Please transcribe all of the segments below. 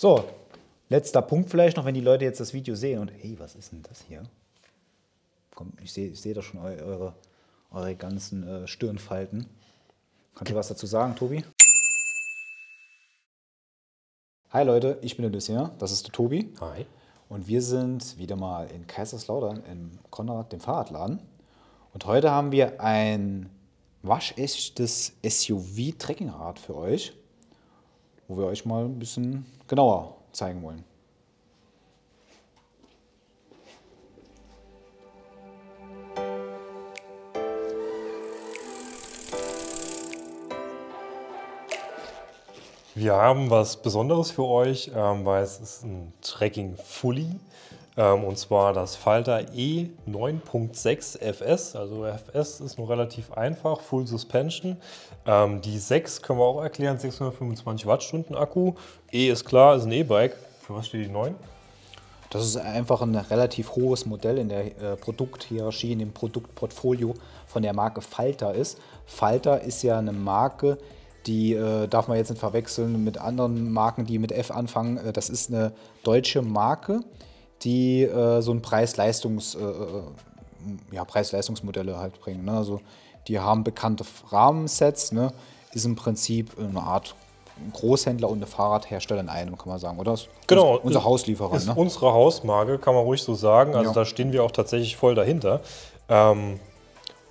So, letzter Punkt vielleicht noch, wenn die Leute jetzt das Video sehen und hey, was ist denn das hier? Komm, ich seh doch schon eure ganzen Stirnfalten. Kannst du was dazu sagen, Tobi? Hi Leute, ich bin der Lucien, das ist der Tobi. Hi. Und wir sind wieder mal in Kaiserslautern im Konrad, dem Fahrradladen. Und heute haben wir ein waschechtes SUV-Trekkingrad für euch, wo wir euch mal ein bisschen genauer zeigen wollen. Wir haben was Besonderes für euch, weil es ist ein Trekking-Fully. Und zwar das Falter E9.6 FS. Also FS ist nur relativ einfach, Full Suspension. Die 6 können wir auch erklären, 625 Wattstunden Akku. E ist klar, ist ein E-Bike. Für was steht die 9? Das ist einfach ein relativ hohes Modell in der Produkthierarchie, in dem Produktportfolio von der Marke Falter ist. Falter ist ja eine Marke, die darf man jetzt nicht verwechseln mit anderen Marken, die mit F anfangen. Das ist eine deutsche Marke, die so ein Preis-Leistungsmodelle halt bringen. Ne? Also die haben bekannte Rahmensets, ne? Ist im Prinzip eine Art Großhändler und eine Fahrradhersteller in einem, kann man sagen, oder? Genau, Unser Hauslieferant. Ist Ne? unsere Hausmarke, kann man ruhig so sagen. Also Ja. da stehen wir auch tatsächlich voll dahinter.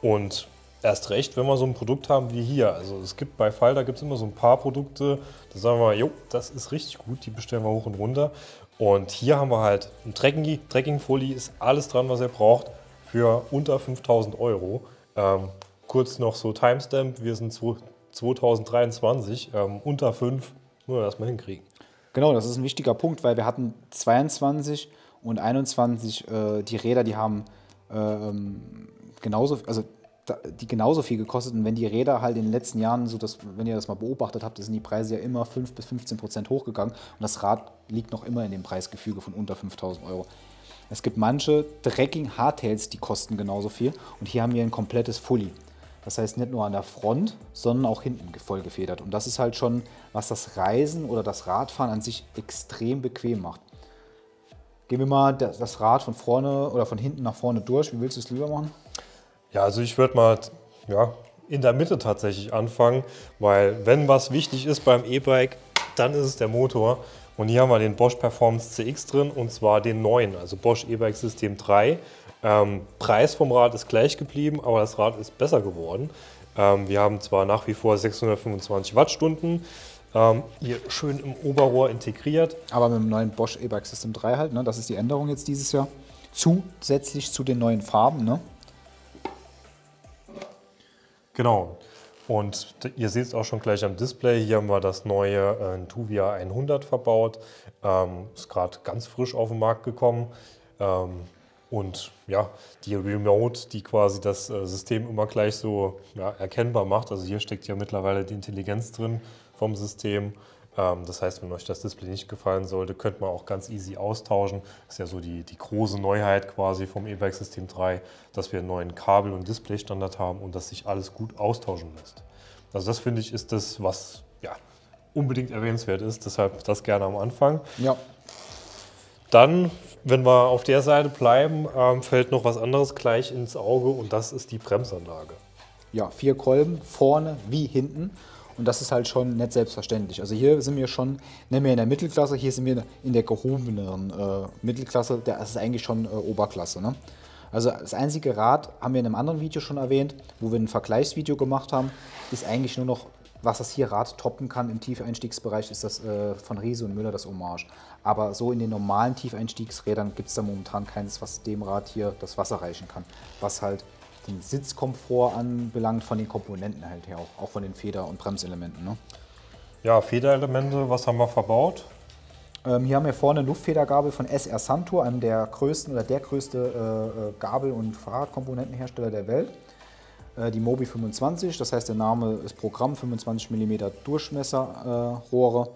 Und erst recht, wenn wir so ein Produkt haben wie hier. Also es gibt bei Falter gibt's immer so ein paar Produkte, da sagen wir, jo, das ist richtig gut, die bestellen wir hoch und runter. Und hier haben wir halt ein Trekking-Fully, ist alles dran, was ihr braucht, für unter 5.000 Euro. Kurz noch so Timestamp, wir sind 2023, unter 5, nur das mal hinkriegen. Genau, das ist ein wichtiger Punkt, weil wir hatten 22 und 21 die Räder, die haben genauso, also die genauso viel gekostet. Und wenn die Räder halt in den letzten Jahren, so dass, wenn ihr das mal beobachtet habt, sind die Preise ja immer 5 bis 15% hochgegangen. Und das Rad liegt noch immer in dem Preisgefüge von unter 5.000 Euro. Es gibt manche Trekking-Hardtails, die kosten genauso viel. Und hier haben wir ein komplettes Fully. Das heißt nicht nur an der Front, sondern auch hinten voll gefedert. Und das ist halt schon, was das Reisen oder das Radfahren an sich extrem bequem macht. Gehen wir mal das Rad von vorne oder von hinten nach vorne durch. Wie willst du es lieber machen? Ja, also ich würde mal in der Mitte tatsächlich anfangen, weil wenn was wichtig ist beim E-Bike, dann ist es der Motor. Und hier haben wir den Bosch Performance CX drin und zwar den neuen, also Bosch E-Bike System 3. Preis vom Rad ist gleich geblieben, aber das Rad ist besser geworden. Wir haben zwar nach wie vor 625 Wattstunden, hier schön im Oberrohr integriert. Aber mit dem neuen Bosch E-Bike System 3 halt, ne? Das ist die Änderung jetzt dieses Jahr. Zusätzlich zu den neuen Farben, ne? Genau. Und ihr seht es auch schon gleich am Display. Hier haben wir das neue Tuvia 100 verbaut. Ist gerade ganz frisch auf den Markt gekommen. Und ja, die Remote, die quasi das System immer gleich so erkennbar macht. Also hier steckt ja mittlerweile die Intelligenz drin vom System. Das heißt, wenn euch das Display nicht gefallen sollte, könnt man auch ganz easy austauschen. Das ist ja so die große Neuheit quasi vom E-Bike System 3, dass wir einen neuen Kabel- und Displaystandard haben und dass sich alles gut austauschen lässt. Also das finde ich ist das, was unbedingt erwähnenswert ist. Deshalb das gerne am Anfang. Ja. Dann, wenn wir auf der Seite bleiben, fällt noch was anderes gleich ins Auge und das ist die Bremsanlage. Ja, 4 Kolben, vorne wie hinten. Und das ist halt schon nicht selbstverständlich. Also hier sind wir schon, nennen wir in der Mittelklasse, hier sind wir in der gehobeneren Mittelklasse, das ist eigentlich schon Oberklasse. Ne? Also das einzige Rad, haben wir in einem anderen Video schon erwähnt, wo wir ein Vergleichsvideo gemacht haben, ist eigentlich nur noch, was das hier Rad toppen kann im Tiefeinstiegsbereich, ist das von Riese und Müller das Hommage. Aber so in den normalen Tiefeinstiegsrädern gibt es da momentan keines, was dem Rad hier das Wasser reichen kann. Was halt den Sitzkomfort anbelangt, von den Komponenten halt her, auch von den Feder- und Bremselementen. Ne? Ja, Federelemente, was haben wir verbaut? Hier haben wir vorne eine Luftfedergabel von SR Santur, einem der größten oder der größte Gabel- und Fahrradkomponentenhersteller der Welt. Die Mobi 25, das heißt der Name ist Programm, 25 mm Durchmesserrohre.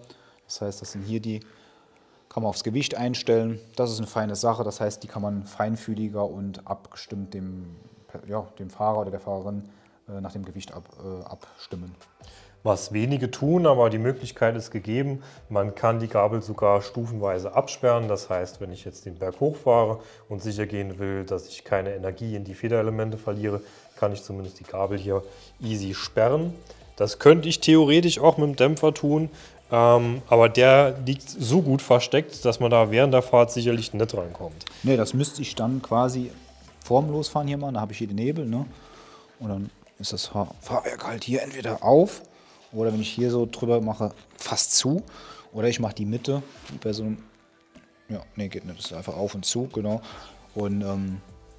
Das heißt, das sind hier die, kann man aufs Gewicht einstellen. Das ist eine feine Sache, das heißt, die kann man feinfühliger und abgestimmt dem Fahrer oder der Fahrerin nach dem Gewicht abstimmen. was wenige tun, aber die Möglichkeit ist gegeben. Man kann die Gabel sogar stufenweise absperren. Das heißt, wenn ich jetzt den Berg hochfahre und sicher gehen will, dass ich keine Energie in die Federelemente verliere, kann ich zumindest die Gabel hier easy sperren. Das könnte ich theoretisch auch mit dem Dämpfer tun, aber der liegt so gut versteckt, dass man da während der Fahrt sicherlich nicht rankommt. Ne, das müsste ich dann quasi vorm Losfahren hier machen. Da habe ich hier den Nebel, ne? Und dann ist das Fahrwerk halt hier entweder auf oder wenn ich hier so drüber mache, fast zu. Oder ich mache die Mitte wie bei so einem. Ja, ne, geht nicht. Das ist einfach auf und zu, genau. Und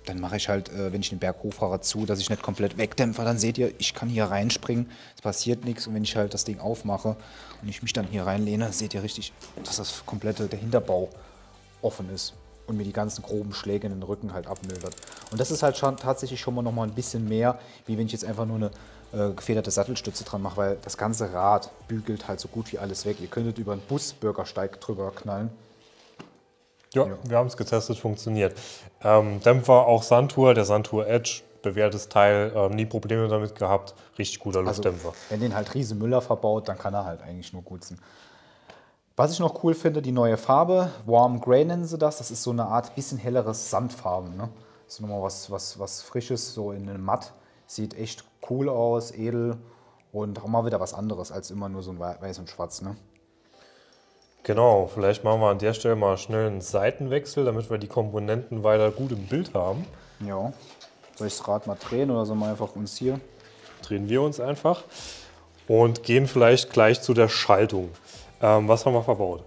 dann mache ich halt, wenn ich den Berg hochfahre, zu, dass ich nicht komplett wegdämpfe. Dann seht ihr, ich kann hier reinspringen, es passiert nichts. Und wenn ich halt das Ding aufmache und ich mich dann hier reinlehne, seht ihr richtig, dass das komplette, der Hinterbau offen ist und mir die ganzen groben Schläge in den Rücken halt abmildert. Und das ist halt schon tatsächlich schon mal noch mal ein bisschen mehr, wie wenn ich jetzt einfach nur eine gefederte Sattelstütze dran mache, weil das ganze Rad bügelt halt so gut wie alles weg. Ihr könntet über einen Busbürgersteig drüber knallen. Ja, wir haben es getestet, funktioniert. Dämpfer auch Santur, der Santur Edge, bewährtes Teil, nie Probleme damit gehabt, richtig guter Luftdämpfer. Also, wenn den halt Riese Müller verbaut, dann kann er halt eigentlich nur gut sein. Was ich noch cool finde, die neue Farbe, Warm Grey nennen sie das. Das ist so eine Art bisschen helleres Sandfarben. Ne? Das ist nochmal was Frisches, so in einem Matt. Sieht echt cool aus, edel und auch mal wieder was anderes als immer nur so ein Weiß und Schwarz. Ne? Genau, vielleicht machen wir an der Stelle mal schnell einen Seitenwechsel, damit wir die Komponenten weiter gut im Bild haben. Ja, soll ich das Rad mal drehen oder sollen wir einfach uns hier? Drehen wir uns einfach und gehen vielleicht gleich zu der Schaltung. Was haben wir verbaut?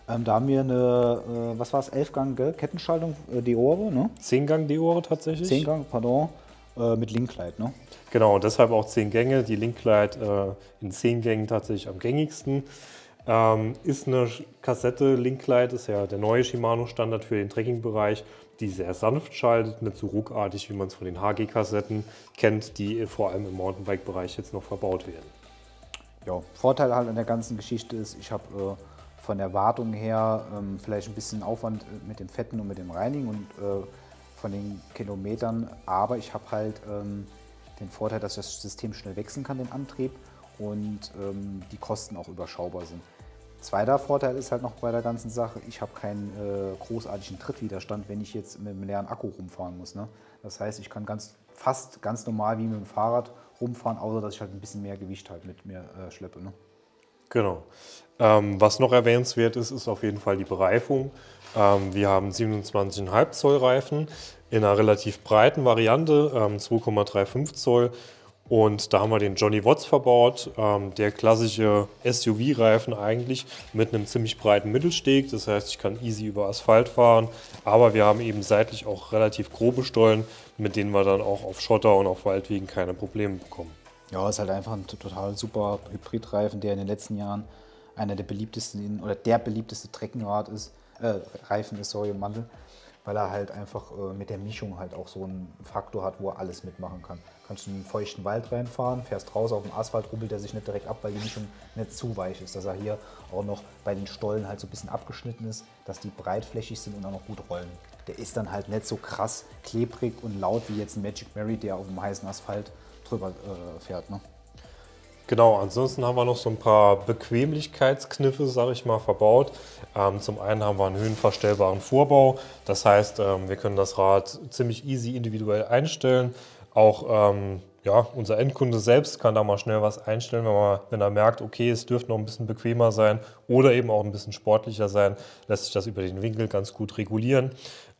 Da haben wir eine, was war es, 11-Gang Kettenschaltung, Deore, ne? 10-Gang Deore tatsächlich. 10-Gang, pardon, mit Linklight, ne? Genau, deshalb auch 10 Gänge. Die Linklight in 10 Gängen tatsächlich am gängigsten. Ist eine Kassette, Linklight ist ja der neue Shimano-Standard für den Trekkingbereich, die sehr sanft schaltet, nicht so ruckartig, wie man es von den HG-Kassetten kennt, die vor allem im Mountainbike-Bereich jetzt noch verbaut werden. Ja, Vorteil halt an der ganzen Geschichte ist, ich habe von der Wartung her vielleicht ein bisschen Aufwand mit dem Fetten und mit dem Reinigen und von den Kilometern, aber ich habe halt den Vorteil, dass ich das System schnell wechseln kann, den Antrieb, und die Kosten auch überschaubar sind. Zweiter Vorteil ist halt noch bei der ganzen Sache, ich habe keinen großartigen Trittwiderstand, wenn ich jetzt mit einem leeren Akku rumfahren muss. Ne? Das heißt, ich kann fast ganz normal wie mit dem Fahrrad rumfahren, außer dass ich halt ein bisschen mehr Gewicht halt mit mir schleppe. Ne? Genau. Was noch erwähnenswert ist, ist auf jeden Fall die Bereifung. Wir haben 27,5 Zoll Reifen in einer relativ breiten Variante, 2,35 Zoll. Und da haben wir den Johnny Watts verbaut, der klassische SUV-Reifen eigentlich mit einem ziemlich breiten Mittelsteg. Das heißt, ich kann easy über Asphalt fahren, aber wir haben eben seitlich auch relativ grobe Stollen, mit denen wir dann auch auf Schotter und auf Waldwegen keine Probleme bekommen. Ja, ist halt einfach ein total super Hybridreifen, der in den letzten Jahren einer der beliebtesten oder der beliebteste Treckenrad ist, Reifen ist, sorry, im Mantel, weil er halt einfach mit der Mischung halt auch so einen Faktor hat, wo er alles mitmachen kann. Kannst du in einen feuchten Wald reinfahren, fährst raus auf dem Asphalt, rubbelt er sich nicht direkt ab, weil die Mischung nicht zu weich ist. Dass er hier auch noch bei den Stollen halt so ein bisschen abgeschnitten ist, dass die breitflächig sind und auch noch gut rollen. Der ist dann halt nicht so krass klebrig und laut wie jetzt ein Magic Mary, der auf dem heißen Asphalt drüber fährt. Ne? Genau, ansonsten haben wir noch so ein paar Bequemlichkeitskniffe, sage ich mal, verbaut. Zum einen haben wir einen höhenverstellbaren Vorbau. Das heißt, wir können das Rad ziemlich easy individuell einstellen. Auch ja, unser Endkunde selbst kann da mal schnell was einstellen, wenn er merkt, okay, es dürfte noch ein bisschen bequemer sein oder eben auch ein bisschen sportlicher sein, lässt sich das über den Winkel ganz gut regulieren.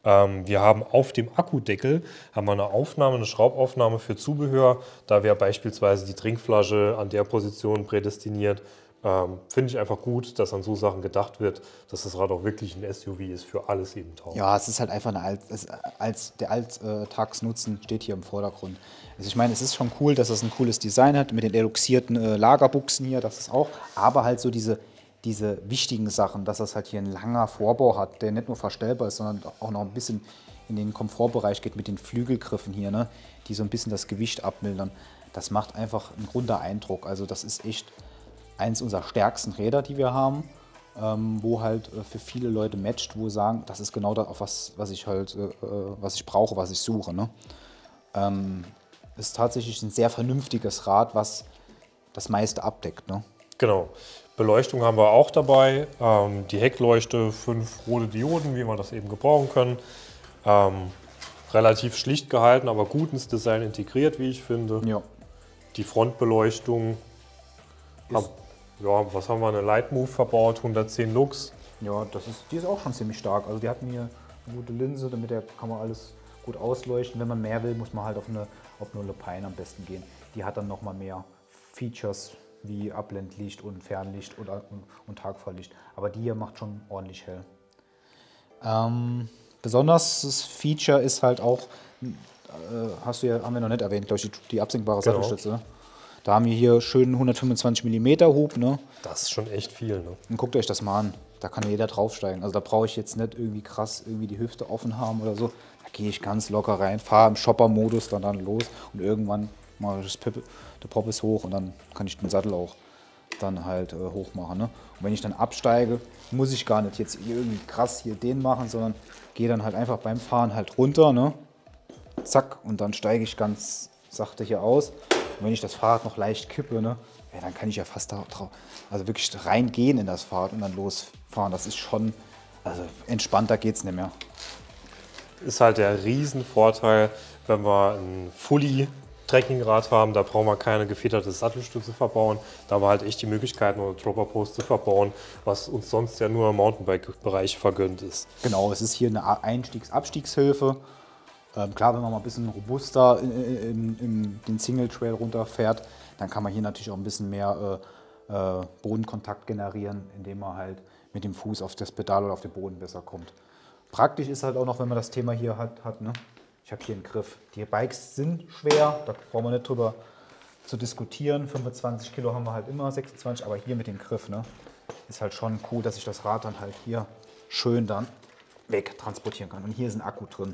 Wir haben auf dem Akkudeckel eine Aufnahme, eine Schraubaufnahme für Zubehör. Da wäre beispielsweise die Trinkflasche an der Position prädestiniert. Finde ich einfach gut, dass an so Sachen gedacht wird, dass das Rad auch wirklich ein SUV ist, für alles eben tauglich. Ja, es ist halt einfach der Alltagsnutzen steht hier im Vordergrund. Also ich meine, es ist schon cool, dass es ein cooles Design hat mit den eluxierten Lagerbuchsen hier, das ist auch, aber halt so diese wichtigen Sachen, dass das halt hier ein langer Vorbau hat, der nicht nur verstellbar ist, sondern auch noch ein bisschen in den Komfortbereich geht mit den Flügelgriffen hier, ne, die so ein bisschen das Gewicht abmildern. Das macht einfach einen runder Eindruck. Also das ist echt eins unserer stärksten Räder, die wir haben, wo halt für viele Leute matcht, wo sagen, das ist genau das, was ich halt, was ich brauche, was ich suche. Ne? Ist tatsächlich ein sehr vernünftiges Rad, was das meiste abdeckt. Ne? Genau. Beleuchtung haben wir auch dabei. Die Heckleuchte, 5 rote Dioden, wie wir das eben gebrauchen können. Relativ schlicht gehalten, aber gut ins Design integriert, wie ich finde. Ja. Die Frontbeleuchtung, was haben wir, eine Lightmove verbaut, 110 Lux. Ja, die ist auch schon ziemlich stark. Also die hat mir eine gute Linse, damit kann man alles gut ausleuchten. Wenn man mehr will, muss man halt auf eine Lupine am besten gehen. Die hat dann nochmal mehr Features wie Abblendlicht und Fernlicht und Tagfahrlicht. Aber die hier macht schon ordentlich hell. Besonderes Feature ist halt auch, haben wir noch nicht erwähnt, glaube ich, die absenkbare Sattelstütze. Da haben wir hier schön 125 mm Hub. Ne? Das ist schon echt viel. Ne? Und guckt euch das mal an. Da kann jeder draufsteigen. Also da brauche ich jetzt nicht irgendwie krass die Hüfte offen haben oder so. Da gehe ich ganz locker rein, fahre im Shopper-Modus dann los und irgendwann mache ich der Poppes hoch und dann kann ich den Sattel auch dann halt hoch machen. Ne? Und wenn ich dann absteige, muss ich gar nicht jetzt irgendwie krass hier den machen, sondern gehe dann halt einfach beim Fahren halt runter. Ne? Zack, und dann steige ich ganz sachte hier aus. Und wenn ich das Fahrrad noch leicht kippe, ne, ja, dann kann ich ja fast also wirklich reingehen in das Fahrrad und dann losfahren. Das ist schon, also entspannter geht es nicht mehr. Ist halt der Riesenvorteil, wenn wir ein Fully-Trekkingrad haben, da brauchen wir keine gefederte Sattelstütze verbauen. Da haben wir halt echt die Möglichkeit, eine Dropper-Post zu verbauen, was uns sonst ja nur im Mountainbike-Bereich vergönnt ist. Genau, es ist hier eine Abstiegshilfe. Klar, wenn man mal ein bisschen robuster in den Single Trail runterfährt, dann kann man hier natürlich auch ein bisschen mehr Bodenkontakt generieren, indem man halt mit dem Fuß auf das Pedal oder auf den Boden besser kommt. Praktisch ist halt auch noch, wenn man das Thema hier hat, ne? Ich habe hier einen Griff. Die Bikes sind schwer, da brauchen wir nicht drüber zu diskutieren. 25 Kilo haben wir halt immer, 26, aber hier mit dem Griff, ne? Ist halt schon cool, dass ich das Rad dann halt hier schön dann wegtransportieren kann. Und hier ist ein Akku drin.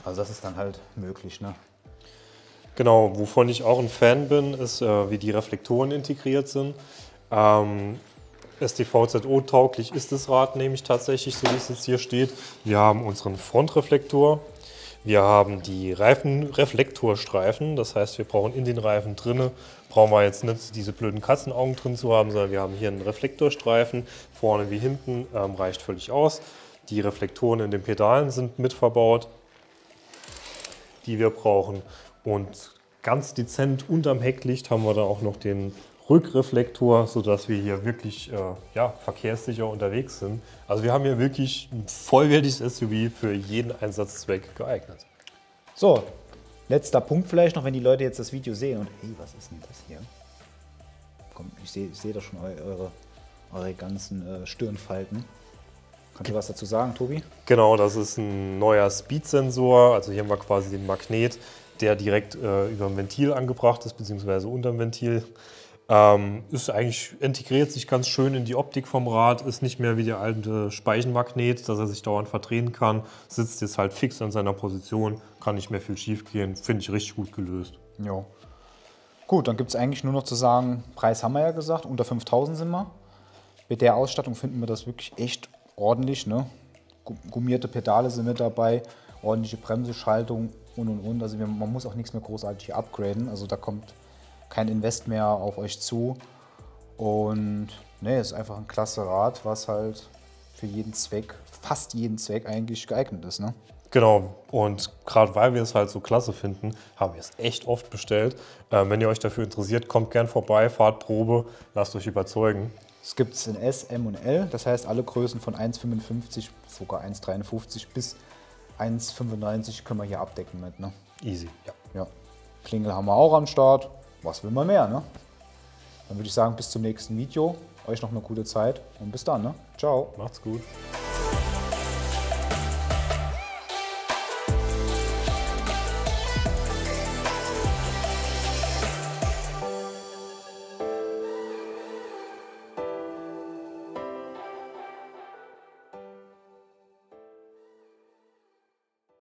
Also das ist dann halt möglich, ne? Genau, wovon ich auch ein Fan bin, ist, wie die Reflektoren integriert sind. STVZO-tauglich ist das Rad nämlich tatsächlich, so wie es jetzt hier steht. Wir haben unseren Frontreflektor, wir haben die Reifenreflektorstreifen, das heißt, wir brauchen in den Reifen drinne, brauchen wir jetzt nicht diese blöden Katzenaugen drin zu haben, sondern wir haben hier einen Reflektorstreifen, vorne wie hinten, reicht völlig aus. Die Reflektoren in den Pedalen sind mit verbaut, die wir brauchen. Und ganz dezent unterm Hecklicht haben wir da auch noch den Rückreflektor, sodass wir hier wirklich verkehrssicher unterwegs sind. Also wir haben hier wirklich ein vollwertiges SUV für jeden Einsatzzweck geeignet. So, letzter Punkt vielleicht noch, wenn die Leute jetzt das Video sehen und hey, was ist denn das hier? Komm, ich sehe doch schon eure ganzen Stirnfalten. Kannst du was dazu sagen, Tobi? Genau, das ist ein neuer Speed-Sensor. Also hier haben wir quasi den Magnet, der direkt über dem Ventil angebracht ist, beziehungsweise unter dem Ventil. Integriert sich ganz schön in die Optik vom Rad, ist nicht mehr wie der alte Speichenmagnet, dass er sich dauernd verdrehen kann, sitzt jetzt halt fix an seiner Position, kann nicht mehr viel schief gehen, finde ich richtig gut gelöst. Jo. Gut, dann gibt es eigentlich nur noch zu sagen, Preis haben wir ja gesagt, unter 5.000 sind wir. Mit der Ausstattung finden wir das wirklich echt ordentlich, ne? Gummierte Pedale sind mit dabei, ordentliche Bremseschaltung und. Also man muss auch nichts mehr großartig hier upgraden, also da kommt kein Invest mehr auf euch zu. Und ne, es ist einfach ein klasse Rad, was halt für jeden Zweck, fast jeden Zweck eigentlich geeignet ist, ne? Genau, und gerade weil wir es halt so klasse finden, haben wir es echt oft bestellt. Wenn ihr euch dafür interessiert, kommt gern vorbei, fahrt Probe, lasst euch überzeugen. Es gibt es in S, M und L, das heißt alle Größen von 1,55, sogar 1,53 bis 1,95 können wir hier abdecken mit, ne? Easy, ja. Ja. Klingel haben wir auch am Start. Was will man mehr, ne? Dann würde ich sagen, bis zum nächsten Video. Euch noch eine gute Zeit und bis dann, ne? Ciao. Macht's gut.